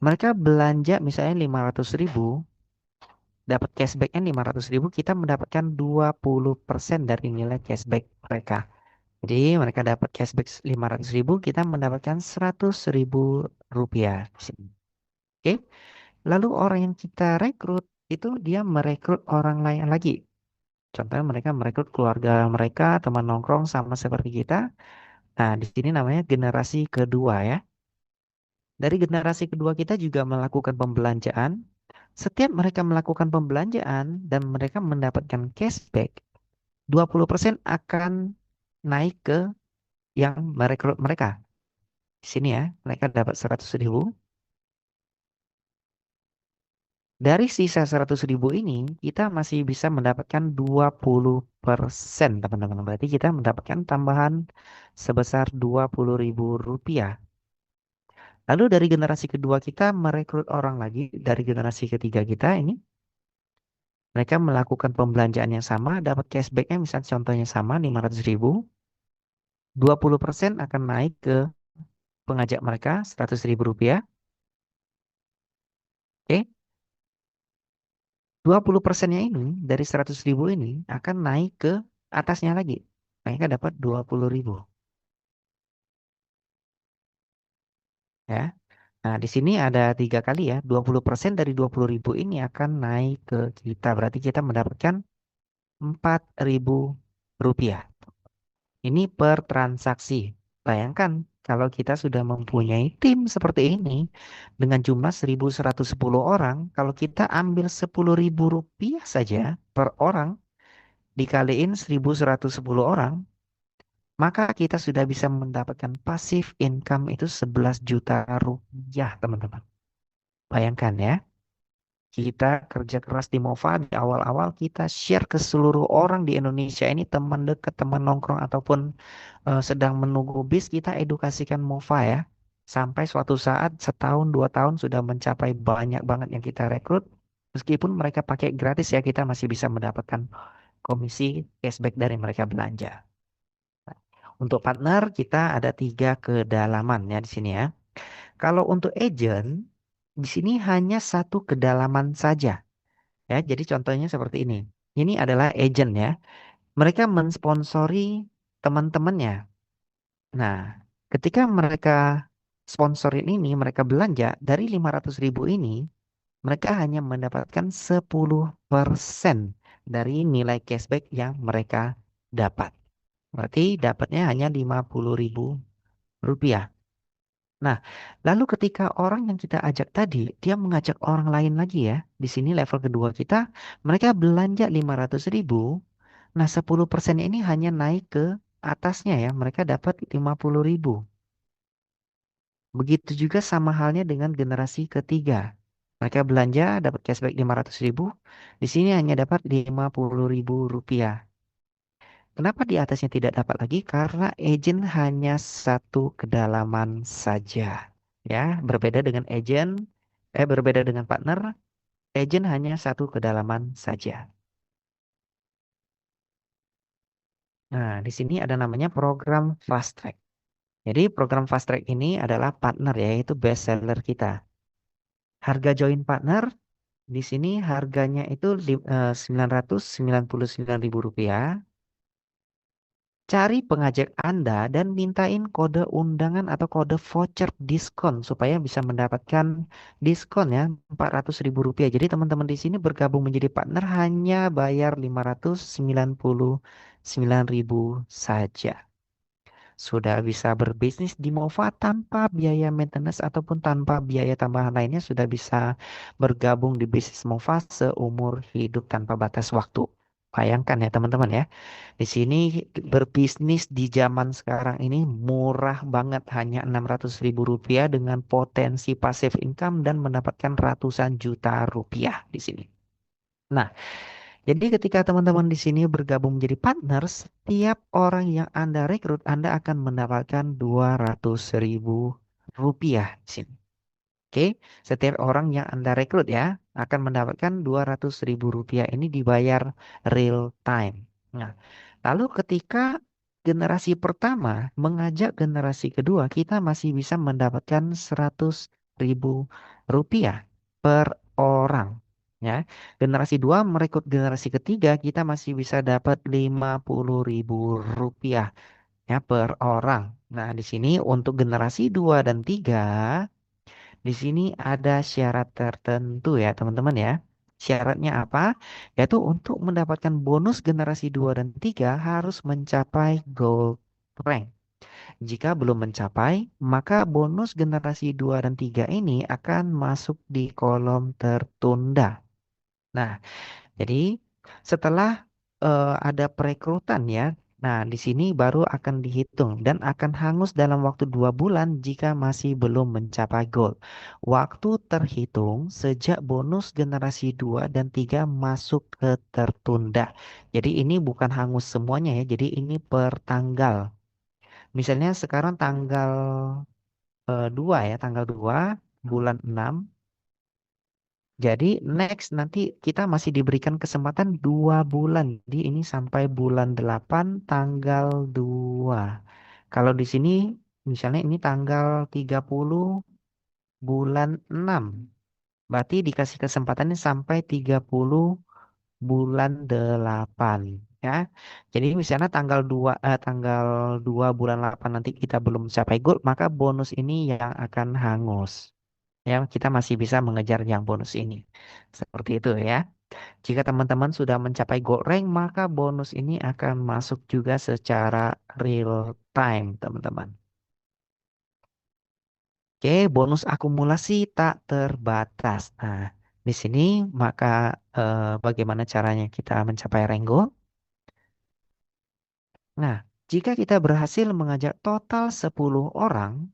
Mereka belanja misalnya 500.000, dapat cashbacknya 500.000, kita mendapatkan 20% dari nilai cashback mereka. Jadi mereka dapat cashback 500.000, kita mendapatkan 100.000 rupiah di sini. Oke, lalu orang yang kita rekrut itu dia merekrut orang lain lagi. Contohnya mereka merekrut keluarga mereka, teman nongkrong sama seperti kita. Nah, di sini namanya generasi kedua ya. Dari generasi kedua kita juga melakukan pembelanjaan. Setiap mereka melakukan pembelanjaan dan mereka mendapatkan cashback, 20% akan naik ke yang merekrut mereka. Di sini ya, mereka dapat 100.000. Dari sisa 100.000 ini, kita masih bisa mendapatkan 20%, teman-teman. Berarti kita mendapatkan tambahan sebesar 20.000 rupiah. Lalu dari generasi kedua kita merekrut orang lagi, dari generasi ketiga kita ini, mereka melakukan pembelanjaan yang sama, dapat cashbacknya misalnya contohnya sama 500.000, 20% akan naik ke pengajak mereka 100.000 rupiah. Oke, 20%-nya ini dari 100.000 ini akan naik ke atasnya lagi. Mereka dapat 20.000. Ya. Nah, di sini ada 3 kali ya. 20% dari 20.000 ini akan naik ke kita. Berarti kita mendapatkan 4.000 rupiah. Ini per transaksi. Bayangkan kalau kita sudah mempunyai tim seperti ini dengan jumlah 1.110 orang, kalau kita ambil 10.000 rupiah saja per orang dikaliin 1.110 orang, maka kita sudah bisa mendapatkan passive income itu 11 juta rupiah, teman-teman. Bayangkan ya. Kita kerja keras di Mova di awal-awal kita share ke seluruh orang di Indonesia ini teman dekat, teman nongkrong ataupun sedang menunggu bis kita edukasikan Mova ya. Sampai suatu saat setahun 2 tahun sudah mencapai banyak banget yang kita rekrut. Meskipun mereka pakai gratis ya kita masih bisa mendapatkan komisi cashback dari mereka belanja. Untuk partner kita ada 3 kedalaman ya di sini ya. Kalau untuk agent di sini hanya 1 kedalaman saja. Ya, jadi contohnya seperti ini. Ini adalah agent ya. Mereka mensponsori teman-temannya. Nah, ketika mereka sponsorin ini, mereka belanja dari 500.000 ini, mereka hanya mendapatkan 10% dari nilai cashback yang mereka dapat. Berarti dapatnya hanya 50.000 rupiah. Nah, lalu ketika orang yang kita ajak tadi, dia mengajak orang lain lagi ya. Di sini level kedua kita, mereka belanja 500.000. Nah, 10% ini hanya naik ke atasnya ya. Mereka dapat 50.000. Begitu juga sama halnya dengan generasi ketiga. Mereka belanja dapat cashback 500.000. Di sini hanya dapat 50.000 rupiah. Kenapa di atasnya tidak dapat lagi? Karena agent hanya 1 kedalaman saja. Ya, berbeda dengan partner, agent hanya 1 kedalaman saja. Nah, di sini ada namanya program fast track. Jadi program fast track ini adalah partner ya, yaitu best seller kita. Harga join partner di sini harganya itu 999.000 rupiah. Cari pengajak Anda dan mintain kode undangan atau kode voucher diskon supaya bisa mendapatkan diskon ya 400.000 rupiah. Jadi teman-teman di sini bergabung menjadi partner hanya bayar 599.000 saja. Sudah bisa berbisnis di Mova tanpa biaya maintenance ataupun tanpa biaya tambahan lainnya sudah bisa bergabung di bisnis Mova seumur hidup tanpa batas waktu. Bayangkan ya teman-teman ya. Di sini berbisnis di zaman sekarang ini murah banget hanya 600.000 rupiah dengan potensi passive income dan mendapatkan ratusan juta rupiah di sini. Nah, jadi ketika teman-teman di sini bergabung menjadi partner, setiap orang yang Anda rekrut, Anda akan mendapatkan 200.000 rupiah di sini. Oke, setiap orang yang Anda rekrut ya, akan mendapatkan 200.000 rupiah ini dibayar real time. Nah, lalu ketika generasi pertama mengajak generasi kedua, kita masih bisa mendapatkan 100 ribu rupiah per orang. Ya, generasi 2 merekrut generasi ketiga kita masih bisa dapat 50.000 rupiah ya per orang. Nah, di sini untuk generasi 2 dan 3 di sini ada syarat tertentu ya teman-teman ya. Syaratnya apa? Yaitu untuk mendapatkan bonus generasi 2 dan 3 harus mencapai gold rank. Jika belum mencapai, maka bonus generasi 2 dan 3 ini akan masuk di kolom tertunda. Nah, jadi setelah ada perekrutan ya, nah di sini baru akan dihitung dan akan hangus dalam waktu 2 bulan jika masih belum mencapai goal. Waktu terhitung sejak bonus generasi 2 dan 3 masuk ke tertunda. Jadi ini bukan hangus semuanya ya, jadi ini per tanggal. Misalnya sekarang tanggal 2 ya, tanggal 2 bulan 6. Jadi next nanti kita masih diberikan kesempatan 2 bulan. Jadi ini sampai bulan 8 tanggal 2. Kalau di sini misalnya ini tanggal 30 bulan 6. Berarti dikasih kesempatannya sampai 30 bulan 8 ya. Jadi misalnya tanggal 2 bulan 8 nanti kita belum mencapai goal, maka bonus ini yang akan hangus. Ya, kita masih bisa mengejar yang bonus ini. Seperti itu ya. Jika teman-teman sudah mencapai gold rank, maka bonus ini akan masuk juga secara real time, teman-teman. Oke, bonus akumulasi tak terbatas. Nah, di sini maka bagaimana caranya kita mencapai rank gold? Nah, jika kita berhasil mengajak total 10 orang,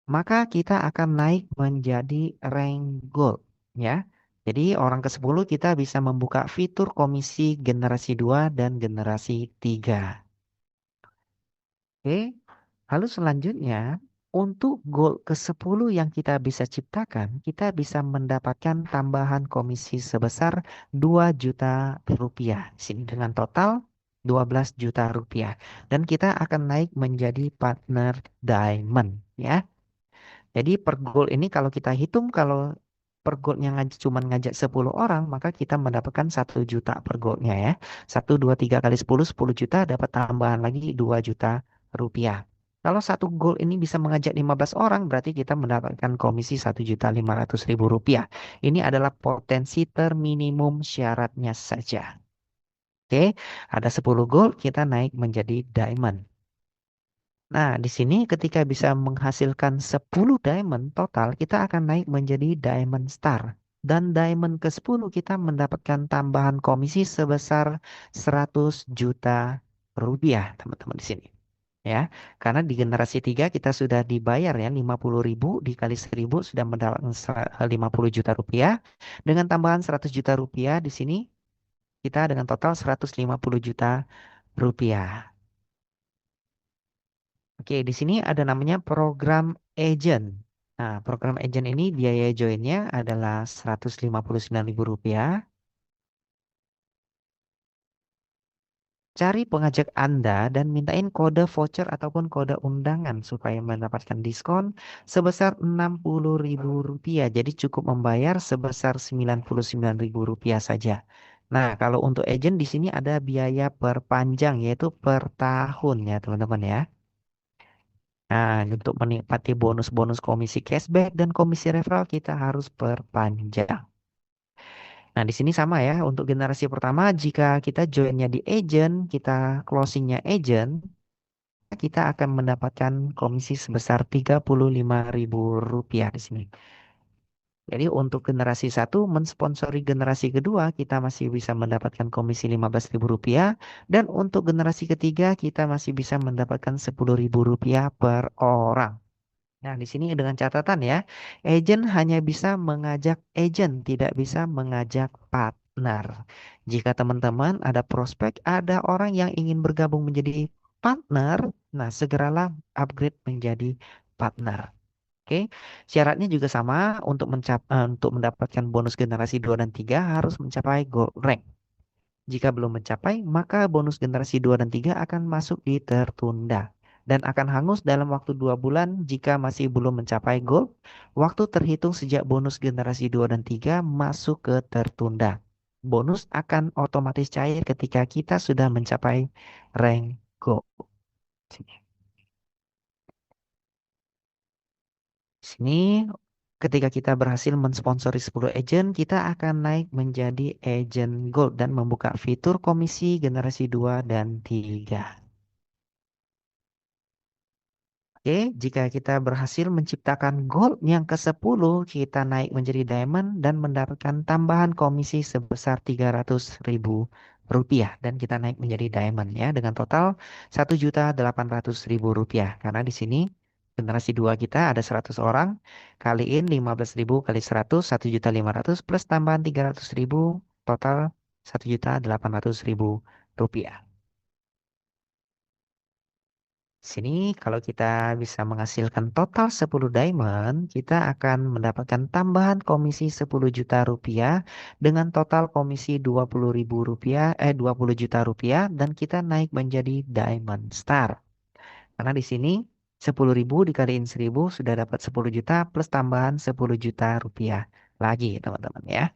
maka kita akan naik menjadi rank gold ya. Jadi orang ke-10 kita bisa membuka fitur komisi generasi 2 dan generasi 3. Oke. Lalu selanjutnya untuk goal ke-10 yang kita bisa ciptakan, kita bisa mendapatkan tambahan komisi sebesar 2 juta rupiah. Sini dengan total 12 juta rupiah. Dan kita akan naik menjadi partner diamond ya. Jadi per goal ini kalau kita hitung kalau per goalnya cuma ngajak 10 orang maka kita mendapatkan 1 juta per goalnya ya. 1, 2, 3 kali 10 juta dapat tambahan lagi 2 juta rupiah. Kalau satu goal ini bisa mengajak 15 orang berarti kita mendapatkan komisi 1.500.000 rupiah. Ini adalah potensi terminimum syaratnya saja. Oke, ada 10 goal kita naik menjadi diamond. Nah, di sini ketika bisa menghasilkan 10 diamond total, kita akan naik menjadi diamond star. Dan diamond ke-10 kita mendapatkan tambahan komisi sebesar 100 juta rupiah, teman-teman di sini. Ya, karena di generasi 3 kita sudah dibayar ya 50.000 dikali 1.000 sudah mendapatkan 50 juta rupiah. Dengan tambahan 100 juta rupiah di sini kita dengan total 150 juta rupiah. Oke, di sini ada namanya program agent. Nah, program agent ini biaya joinnya adalah Rp159.000. Cari pengajak Anda dan mintain kode voucher ataupun kode undangan supaya mendapatkan diskon sebesar Rp60.000. Jadi cukup membayar sebesar Rp99.000 saja. Nah, kalau untuk agent di sini ada biaya per panjang yaitu per tahun ya, teman-teman ya. Nah, untuk menikmati bonus-bonus komisi cashback dan komisi referral kita harus perpanjang. Nah, di sini sama ya. Untuk generasi pertama, jika kita joinnya di agent, kita closingnya agent, kita akan mendapatkan komisi sebesar Rp35.000 di sini. Jadi untuk generasi satu mensponsori generasi kedua, kita masih bisa mendapatkan komisi Rp15.000. Dan untuk generasi ketiga, kita masih bisa mendapatkan Rp10.000 per orang. Nah, di sini dengan catatan ya, agent hanya bisa mengajak agent, tidak bisa mengajak partner. Jika teman-teman ada prospek, ada orang yang ingin bergabung menjadi partner, nah segeralah upgrade menjadi partner. Oke, syaratnya juga sama untuk mendapatkan bonus generasi 2 dan 3 harus mencapai gold rank. Jika belum mencapai, maka bonus generasi 2 dan 3 akan masuk di tertunda. dan akan hangus dalam waktu 2 bulan jika masih belum mencapai goal. Waktu terhitung sejak bonus generasi 2 dan 3 masuk ke tertunda. Bonus akan otomatis cair ketika kita sudah mencapai rank goal. Sini, ketika kita berhasil mensponsori 10 agent, kita akan naik menjadi agent gold dan membuka fitur komisi generasi 2 dan 3. Oke, jika kita berhasil menciptakan gold yang ke-10, kita naik menjadi diamond dan mendapatkan tambahan komisi sebesar 300.000 rupiah. Dan kita naik menjadi diamond ya, dengan total 1.800.000 rupiah. Karena di sini generasi 2 kita ada 100 orang, kaliin 15.000 kali 100, 1.500.000 plus tambahan 300.000, total 1.800.000 rupiah. Sini kalau kita bisa menghasilkan total 10 diamond, kita akan mendapatkan tambahan komisi 10 juta rupiah dengan total komisi 20.000 rupiah, 20 juta rupiah dan kita naik menjadi diamond star. Karena di sini 10.000 dikaliin 1.000 sudah dapat 10 juta plus tambahan 10 juta rupiah lagi teman-teman ya.